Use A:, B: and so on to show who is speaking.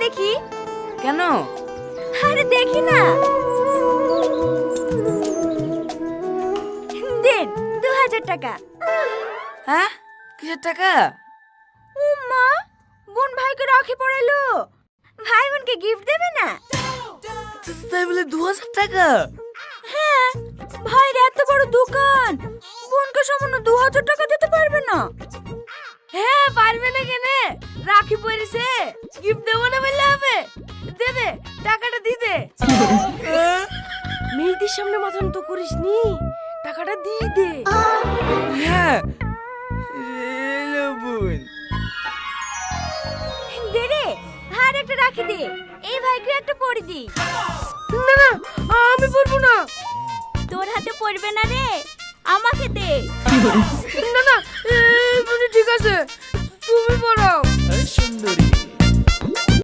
A: দেখি।
B: কেন?
A: আরে দেখি না। দেন 2000 টাকা।
B: হ্যাঁ, কিসের টাকা?
A: উম্মা, বোন ভাইকে রাখি পড়াইলো, ভাই বোনকে গিফট দেবে না?
B: তাই বলে 2000 টাকা?
A: হ্যাঁ, ভাইয়ের এত বড় দোকান, বোনকে সামান্য 2000 টাকা দিতে পারবে না?
B: হ্যাঁ, পারবে না কেনে? রাখি পড়েছে, গিফট দেবো না বললে হবে? দে দে, টাকাটা দি দে।
C: মেয়েদের সামনে মাথা নত করিস নি, টাকাটা দিয়ে দে।
B: হ্যাঁ, এলো বোন।
A: দে রে, আর একটা রাখি দে, এই ভাইকে একটা পরে দি।
C: না না, আমি পরবো না।
A: তোর হাতে পড়বে না রে, আমাকে দে।
C: না না, ঠিক আছে, তুমি পড়াও।
B: সুন্দরী।